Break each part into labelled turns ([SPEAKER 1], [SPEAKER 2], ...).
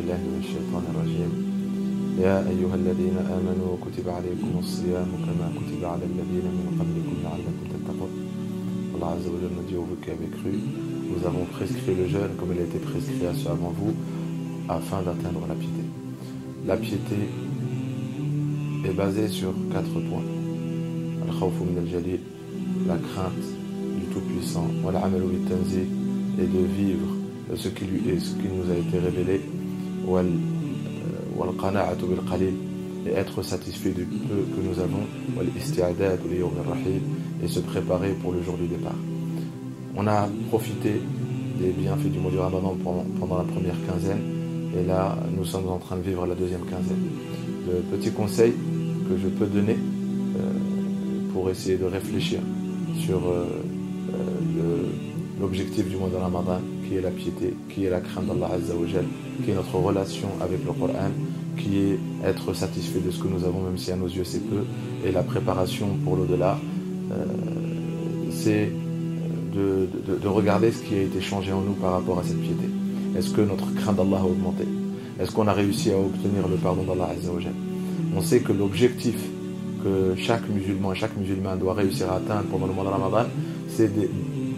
[SPEAKER 1] بالله من الشيطان الرجيم يا أيها الذين آمنوا كتب عليكم الصيام كما كتب على الذين من قبلكم لعلكم تتقون. Allah Azza wa Jalla nous dit ô vous qui avez cru, nous avons prescrit le jeûne comme il a été prescrit à ceux avant vous afin d'atteindre la piété. La piété est basée sur 4 points. Al-khawfu min al-jalil, la crainte du Tout-Puissant, wal-amalu bit-tanzih, et de vivre ce qui nous a été révélé, wal-qana'atu bil-qalil, et être satisfait du peu que nous avons, wal-isti'adad li yawm ar-rahil, et se préparer pour le jour du départ. On a profité des bienfaits du mois du Ramadan pendant la première quinzaine, et là nous sommes en train de vivre la deuxième quinzaine. Le petit conseil que je peux donner pour essayer de réfléchir sur l'objectif du mois de Ramadan, qui est la piété, qui est la crainte d'Allah Azza wa Jal, qui est notre relation avec le Coran, qui est être satisfait de ce que nous avons, même si à nos yeux c'est peu, et la préparation pour l'au-delà, c'est de regarder ce qui a été changé en nous par rapport à cette piété. Est-ce que notre crainte d'Allah a augmenté? Est-ce qu'on a réussi à obtenir le pardon d'Allah Azza wa Jal? On sait que l'objectif que chaque musulman et chaque musulmane doit réussir à atteindre pendant le mois de Ramadan, c'est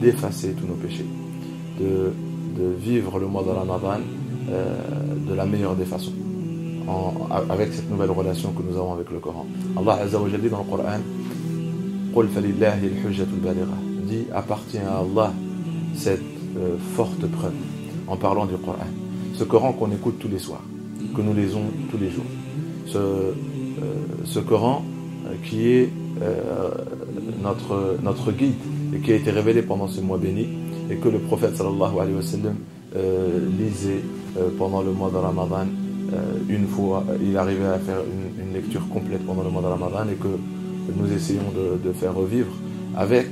[SPEAKER 1] d'effacer tous nos péchés, de vivre le mois de Ramadan de la meilleure des façons, avec cette nouvelle relation que nous avons avec le Coran. Allah Azza wa Jalla dit dans le Coran, قُلْ فَلِلَّهِ الْحُجَّةُ الْبَالِغَةُ, dit appartient à Allah cette forte preuve, en parlant du Coran. Ce Coran qu'on écoute tous les soirs, que nous lisons tous les jours. Ce Coran qui est notre guide et qui a été révélé pendant ce mois béni, et que le prophète sallallahu alayhi wa sallam lisait pendant le mois de Ramadan. Une fois, il arrivait à faire une lecture complète pendant le mois de Ramadan, et que nous essayons de faire revivre avec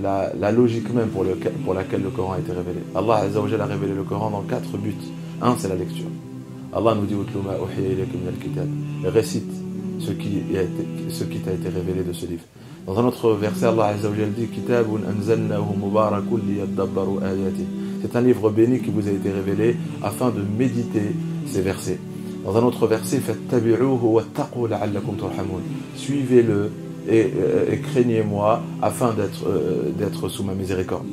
[SPEAKER 1] la logique même pour laquelle le Coran a été révélé. Allah Azza wa Jalla a révélé le Coran dans 4 buts. Un, c'est la lecture. Allah nous dit récite ce qui t'a été révélé de ce livre. Dans un autre verset, Allah Azza wa Jalla dit c'est un livre béni qui vous a été révélé afin de méditer ces versets. Dans un autre verset, suivez-le et craignez-moi afin d'être sous ma miséricorde.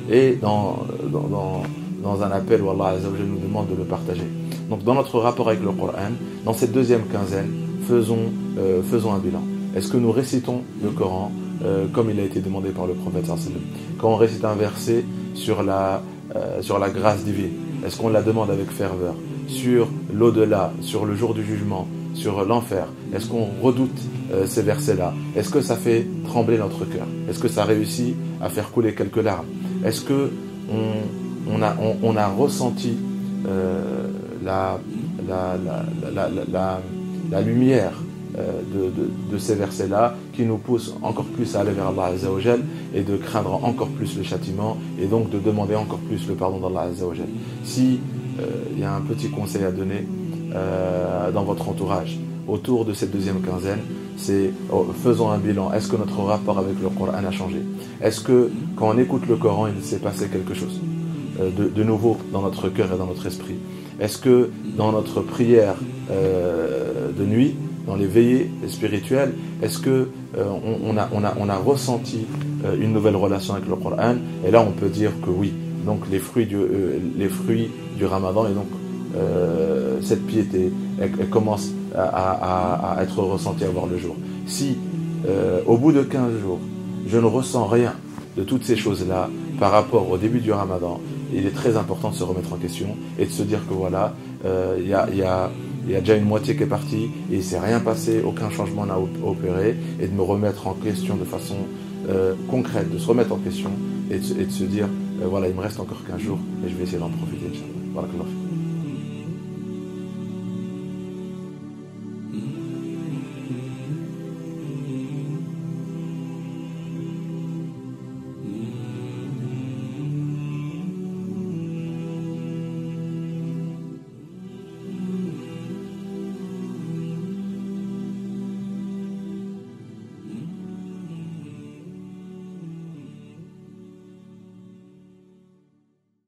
[SPEAKER 1] Et dans un appel où Allah Azza wa Jalla nous demande de le partager. Donc dans notre rapport avec le Coran, dans cette deuxième quinzaine, faisons un bilan. Est-ce que nous récitons le Coran comme il a été demandé par le prophète sallallahu alayhi wa sallam? Quand on récite un verset sur la grâce divine, est-ce qu'on la demande avec ferveur? Sur l'au-delà, sur le jour du jugement, sur l'enfer, est-ce qu'on redoute ces versets-là? Est-ce que ça fait trembler notre cœur? Est-ce que ça réussit à faire couler quelques larmes? Est-ce que on a ressenti la lumière de ces versets-là, qui nous poussent encore plus à aller vers Allah Azza wa Jal, et de craindre encore plus le châtiment, et donc de demander encore plus le pardon d'Allah Azza wa Jal. Si il y a un petit conseil à donner dans votre entourage autour de cette deuxième quinzaine, c'est faisons un bilan. Est-ce que notre rapport avec le Coran a changé? Est-ce que quand on écoute le Coran, il s'est passé quelque chose de nouveau dans notre cœur et dans notre esprit? Est-ce que dans notre prière de nuit, dans les veillées spirituelles, est-ce que on a ressenti une nouvelle relation avec le Coran? Et là, on peut dire que oui. Donc les fruits du Ramadan, et donc cette piété, elle commence à être ressentie, à voir le jour. Si au bout de 15 jours, je ne ressens rien de toutes ces choses-là par rapport au début du Ramadan, il est très important de se remettre en question et de se dire que voilà, il y a déjà une moitié qui est partie et il ne s'est rien passé, aucun changement n'a opéré, et de me remettre en question de façon concrète, de se remettre en question et de se dire voilà, il me reste encore 15 jours et je vais essayer d'en profiter. Inch'Allah. Barakallahu.